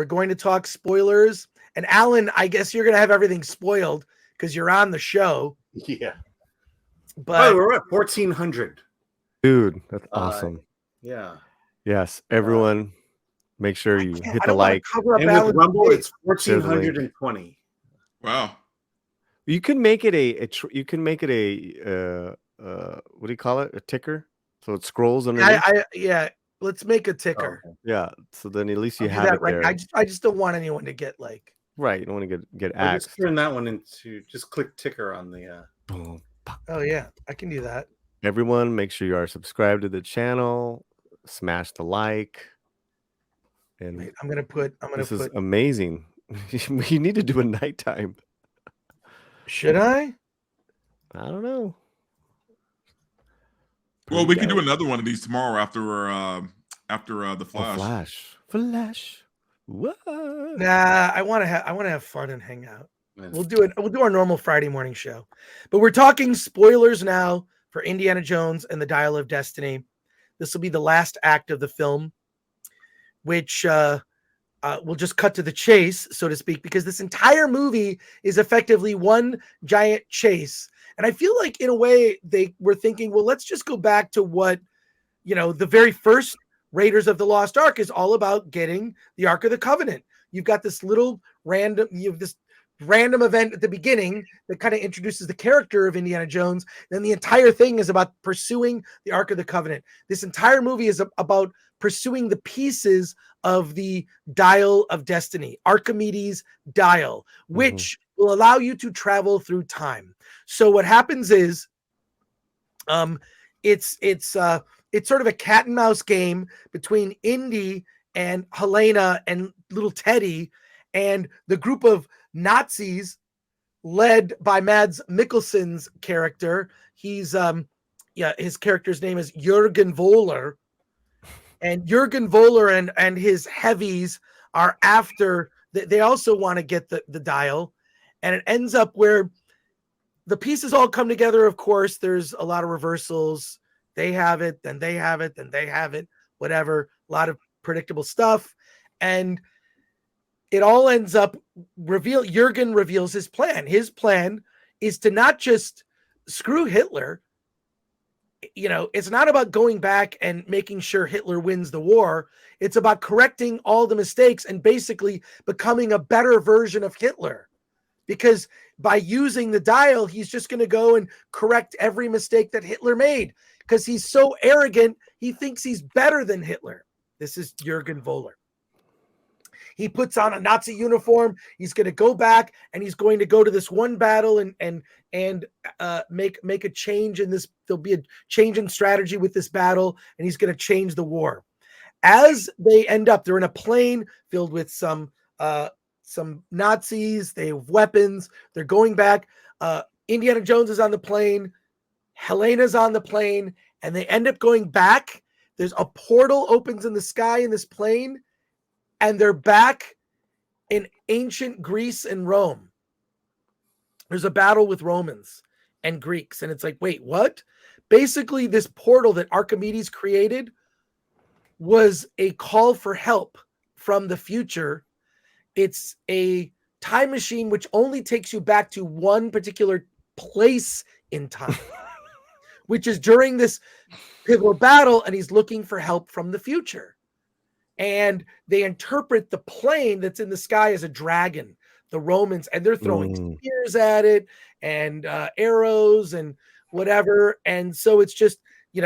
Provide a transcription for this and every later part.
We're going to talk spoilers. And Alan, I guess you're going to have everything spoiled because you're on the show. Yeah. But we're at 1,400. Dude, that's awesome. Yeah. Yes, everyone, make sure you hit the like. Cover up And with Alan's Rumble, face. it's 1,420. Wow. You can make it you can make it a what do you call it? A ticker, so it scrolls underneath. Yeah. Let's make a ticker. Oh, okay. Yeah, so then at least you I'll have do that it right. there. I just don't want anyone to get like. Right, you don't want to get I'll axed. just turn that one into just click ticker on the. Boom. Oh yeah, I can do that. Everyone, make sure you are subscribed to the channel. Smash the like. And Wait, I'm gonna put. This is amazing. We need to do a nighttime. Should I? I don't know. Well, we can do another one of these tomorrow after the Flash. Flash. What? Nah, I want to have fun and hang out. We'll do it. We'll do our normal Friday morning show, but we're talking spoilers now for Indiana Jones and the Dial of Destiny. This will be the last act of the film, which we'll just cut to the chase, so to speak, because this entire movie is effectively one giant chase. And I feel like in a way they were thinking, well, let's just go back to what, the very first Raiders of the Lost Ark is all about, getting the Ark of the Covenant. You've got this random event at the beginning that kind of introduces the character of Indiana Jones. Then the entire thing is about pursuing the Ark of the Covenant. This entire movie is about pursuing the pieces of the Dial of Destiny, Archimedes' dial, which will allow you to travel through time. So what happens is, it's sort of a cat and mouse game between Indy and Helena and little Teddy and the group of Nazis led by Mads Mikkelsen's character. He's his character's name is Jürgen Voller. And Jürgen Voller and his heavies are after, they also want to get the dial. And it ends up where the pieces all come together. Of course, there's a lot of reversals. They have it, then they have it, then they have it, whatever. A lot of predictable stuff. And it all ends up Jürgen reveals his plan. His plan is to not just screw Hitler. It's not about going back and making sure Hitler wins the war. It's about correcting all the mistakes and basically becoming a better version of Hitler. Because by using the dial, he's just going to go and correct every mistake that Hitler made. Because he's so arrogant, he thinks he's better than Hitler. This is Jürgen Voller. He puts on a Nazi uniform. He's going to go back and he's going to go to this one battle and make a change in this. There'll be a change in strategy with this battle, and he's going to change the war. As they end up, they're in a plane filled with some Nazis. They have weapons. They're going back. Indiana Jones is on the plane. Helena's on the plane, and they end up going back. There's a portal opens in the sky in this plane. And they're back in ancient Greece and Rome. There's a battle with Romans and Greeks. And it's like, wait, what? Basically, this portal that Archimedes created was a call for help from the future. It's a time machine which only takes you back to one particular place in time, which is during this pivotal battle. And he's looking for help from the future. And they interpret the plane that's in the sky as a dragon, the Romans, and they're throwing spears at it and arrows and whatever. And so it's just,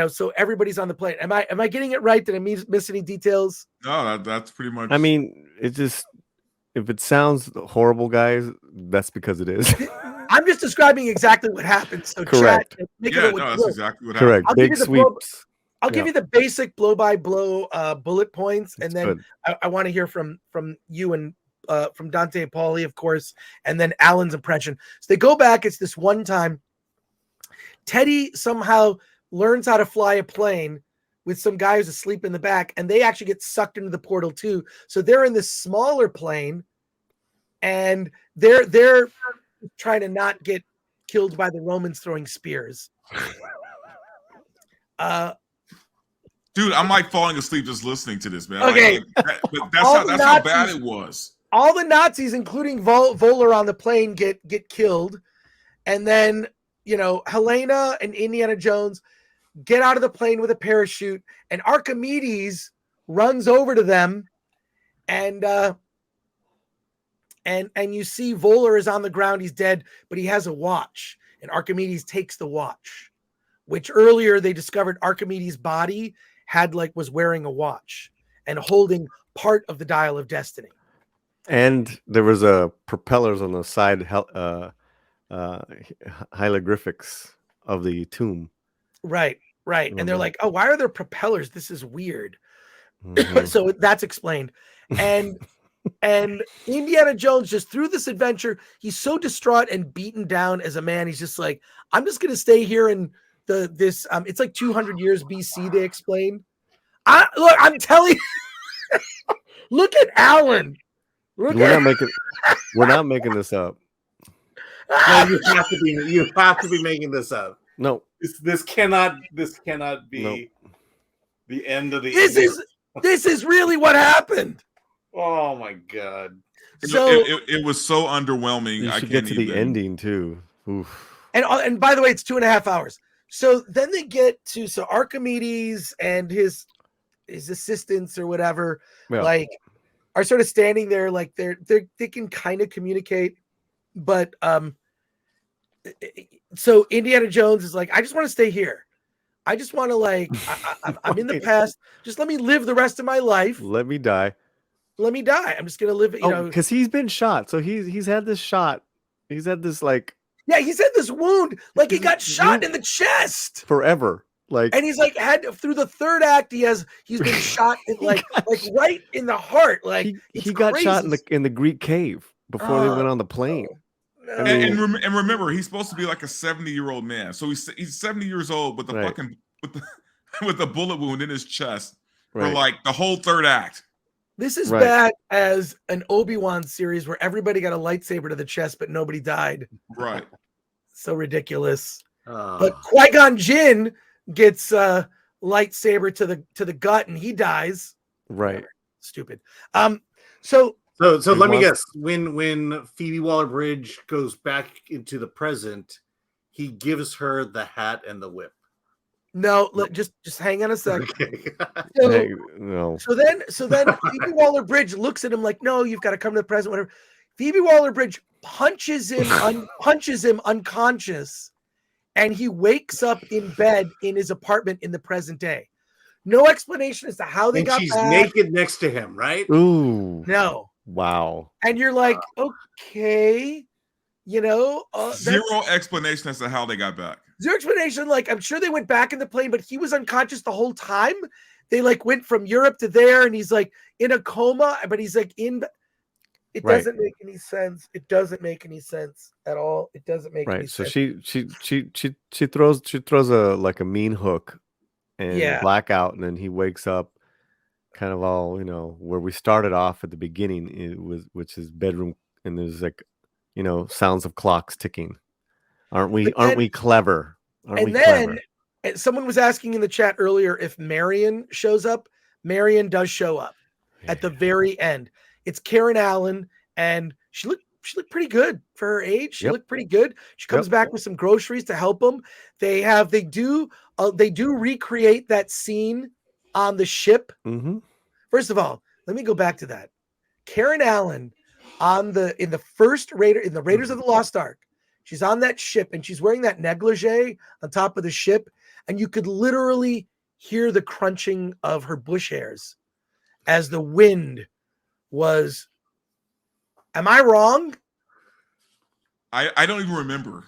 so everybody's on the plane. Am I getting it right? Did I miss any details? No, that's pretty much. I mean, if it sounds horrible, guys, that's because it is. I'm just describing exactly what happened. So correct. Chat, that's exactly what correct. happened. Big sweeps. I'll give you the basic blow-by-blow bullet points, That's and then I want to hear from you and from Dante and Paulie, of course, and then Alan's impression. So they go back. It's this one time. Teddy somehow learns how to fly a plane with some guy who's asleep in the back, and they actually get sucked into the portal too. So they're in this smaller plane, and they're trying to not get killed by the Romans throwing spears. Dude, I'm like falling asleep just listening to this, man. Okay. But that's how bad it was. All the Nazis, including Voller on the plane, get killed. And then, Helena and Indiana Jones get out of the plane with a parachute, and Archimedes runs over to them, and you see Voller is on the ground, he's dead, but he has a watch, and Archimedes takes the watch, which earlier they discovered Archimedes' body was wearing a watch and holding part of the dial of destiny. And there was propellers on the side, hieroglyphics of the tomb. Right. And they're like, oh, why are there propellers? This is weird. Mhm. So that's explained. And Indiana Jones, just through this adventure, he's so distraught and beaten down as a man. He's just like, I'm just going to stay here in it's like 200 years BC, they explain. I'm telling you, look at Alan. We're not making this up. No, you have to be making this up. No. This cannot be the end of the This is really what happened. Oh my god. So it was so underwhelming. You should get to the ending too. Oof. And by the way, it's 2.5 hours. So then they get to Archimedes and his assistants or whatever, are sort of standing there, like they can kind of communicate, but so Indiana Jones is like, I just want to stay here. I just want to I'm in the past. Just let me live the rest of my life. Let me die. I'm just gonna live. Because he's been shot. So he's had this shot. He's had this he's had this wound. Like he got shot in the chest forever. And he's through the third act, he's been shot in right in the heart. He got shot in the Greek cave before they went on the plane. No. And remember, he's supposed to be like a 70-year-old man. So he's 70 years old with the fucking with the bullet wound in his chest for like the whole third act. This is bad as an Obi-Wan series where everybody got a lightsaber to the chest, but nobody died. Right. So ridiculous. But Qui-Gon Jinn gets a lightsaber to the gut and he dies. Right. Stupid. So let me guess. When Phoebe Waller-Bridge goes back into the present, he gives her the hat and the whip. No, just hang on a second. Okay. So then Phoebe Waller-Bridge looks at him like, no, you've got to come to the present, whatever. Phoebe Waller-Bridge punches him unconscious, and he wakes up in bed in his apartment in the present day. No explanation as to how they got she's back. naked next to him, right? Ooh. No. Wow. And you're like, okay, zero explanation as to how they got back. Zero explanation. I'm sure they went back in the plane, but he was unconscious the whole time. They went from Europe to there, and he's in a coma, but he's in. It doesn't make any sense. It doesn't make any sense at all. It doesn't make any sense. So she throws a mean hook and blackout, and then he wakes up kind of all, where we started off at the beginning, which is bedroom, and there's sounds of clocks ticking. Aren't we clever? Someone was asking in the chat earlier if Marion shows up. Marion does show up at the very end. It's Karen Allen, and she looked pretty good for her age. She looked pretty good. She comes back with some groceries to help them. They do recreate that scene on the ship. Mm-hmm. First of all, let me go back to that. Karen Allen in the first Raiders of the Lost Ark. She's on that ship and she's wearing that negligee on top of the ship, and you could literally hear the crunching of her bush hairs as the wind was. Am I wrong? I don't even remember.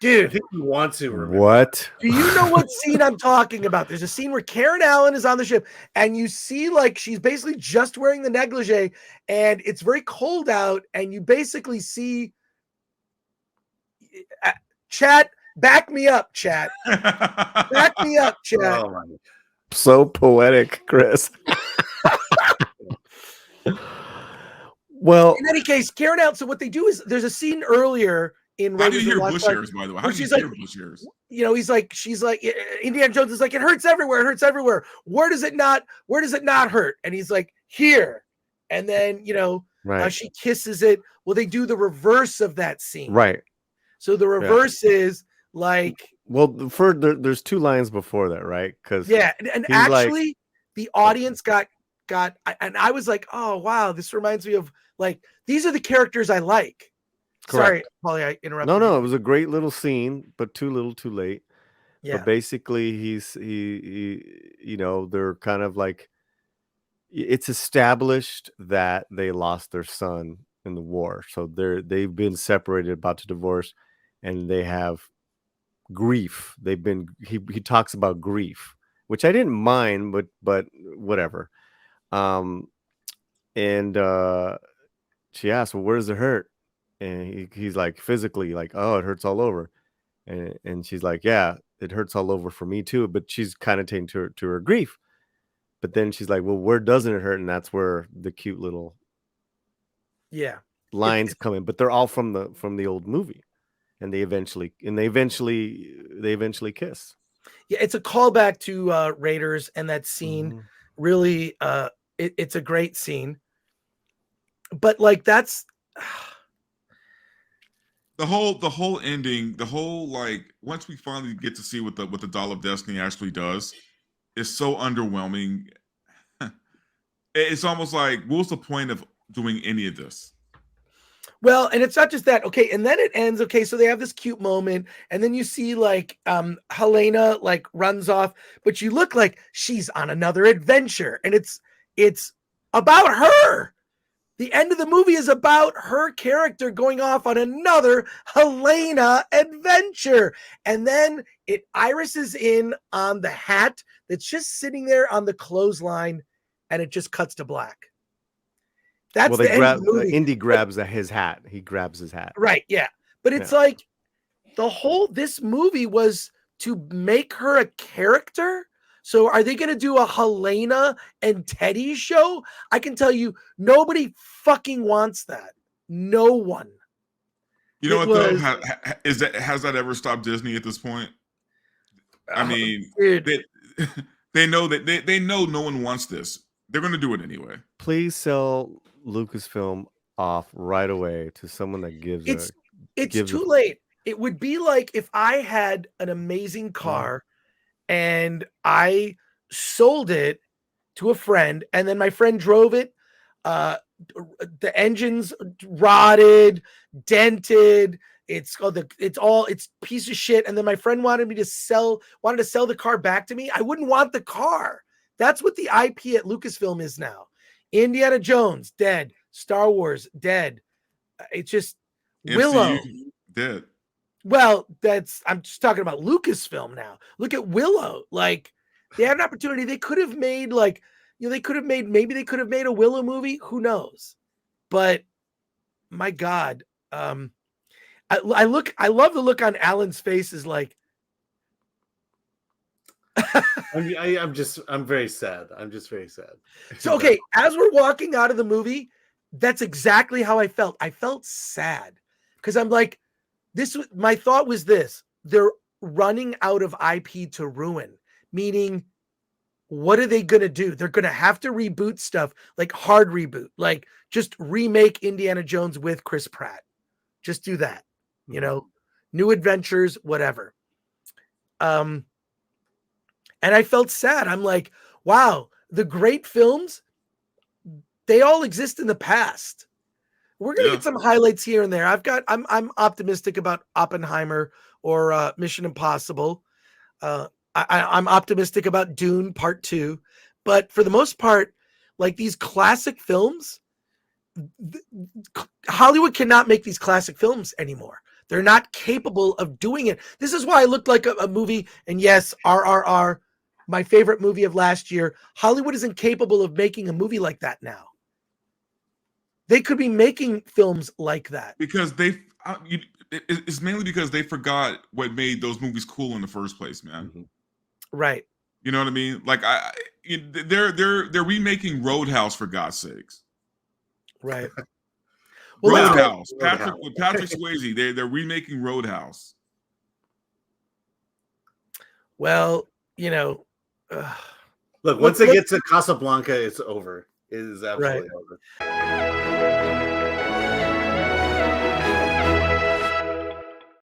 Dude, I think you want to remember. What? Do you know what scene I'm talking about? There's a scene where Karen Allen is on the ship, and you see she's basically just wearing the negligee, and it's very cold out, and you basically see. Chat, back me up, chat. Back me up, chat. Oh, so poetic, Chris. Well, in any case, Karen Allen. So what they do is there's a scene earlier in How do Raiders you of the hear Lost bush Ark, hairs, by the way? How where do you she's like, hear bush hairs? you know, she's like, Indiana Jones is like, it hurts everywhere. It hurts everywhere. Where does it not hurt? And he's like, here. And then, you know, she kisses it. Well, they do the reverse of that scene. Right. So the reverse is like, well, there's 2 lines before that, right? Because and actually, like, the audience got, and I was like, oh wow, this reminds me of like, these are the characters I like. Correct. Sorry, Paulie, I interrupted. No, it was a great little scene, but too little, too late. Yeah. But basically, he you know, they're kind of like, it's established that they lost their son in the war, so they've been separated, about to divorce, and they have grief. He talks about grief, which I didn't mind, but whatever. And she asked, well, where does it hurt? And he's like, physically, like, oh, it hurts all over. And she's like, yeah, it hurts all over for me too. But she's kind of taken to her grief. But then she's like, well, where doesn't it hurt? And that's where the cute little lines come in. But they're all from the old movie. And they eventually kiss. Yeah, it's a callback to Raiders, and that scene really it's a great scene. But like, that's the whole ending, the whole, like, once we finally get to see what the Doll of Destiny actually does, is so underwhelming. It's almost like, what's the point of doing any of this? Well, and it's not just that. Okay, and then it ends. Okay, so they have this cute moment, and then you see like Helena like runs off, but you look like she's on another adventure, and it's about her. The end of the movie is about her character going off on another Helena adventure. And then it irises in on the hat that's just sitting there on the clothesline, and it just cuts to black. That's the end of the movie. Indy grabs his hat. He grabs his hat. Right, yeah. But it's like this movie was to make her a character. So are they going to do a Helena and Teddy show? I can tell you, nobody fucking wants that. No one. You know what, though? Has that ever stopped Disney at this point? I mean, they know that they know no one wants this. They're going to do it anyway. Please sell Lucasfilm off right away to someone that gives it's too late. It would be like if I had an amazing car and I sold it to a friend, and then my friend drove it. The engine's rotted, dented. It's piece of shit. And then my friend wanted to sell the car back to me. I wouldn't want the car. That's what the IP at Lucasfilm is now. Indiana Jones, dead. Star Wars, dead. It's just MCU, Willow, dead. Well, I'm just talking about Lucasfilm now. Look at Willow. Like, they had an opportunity. They could have made maybe they could have made a Willow movie. Who knows? But my God, I love the look on Alan's face is like, I'm very sad. I'm just very sad. So, okay, as we're walking out of the movie, that's exactly how I felt. I felt sad because I'm like, my thought was this: they're running out of IP to ruin, meaning, what are they going to do? They're going to have to reboot stuff, like hard reboot, like just remake Indiana Jones with Chris Pratt. Just do that, new adventures, whatever. And I felt sad. I'm like, wow, the great films, they all exist in the past. We're going to get some highlights here and there. I'm optimistic about Oppenheimer or Mission Impossible. I'm optimistic about Dune Part 2. But for the most part, like these classic films, Hollywood cannot make these classic films anymore. They're not capable of doing it. This is why I looked like a movie. And yes, RRR, my favorite movie of last year. Hollywood isn't capable of making a movie like that now. They could be making films like that. Because it's mainly because they forgot what made those movies cool in the first place, man. Mm-hmm. Right. You know what I mean? Like they're remaking Roadhouse, for God's sakes. Right. Well, let's go. Roadhouse. Patrick Swayze. They're remaking Roadhouse. Well, you know, look, once they get to Casablanca, it's over. It is absolutely over.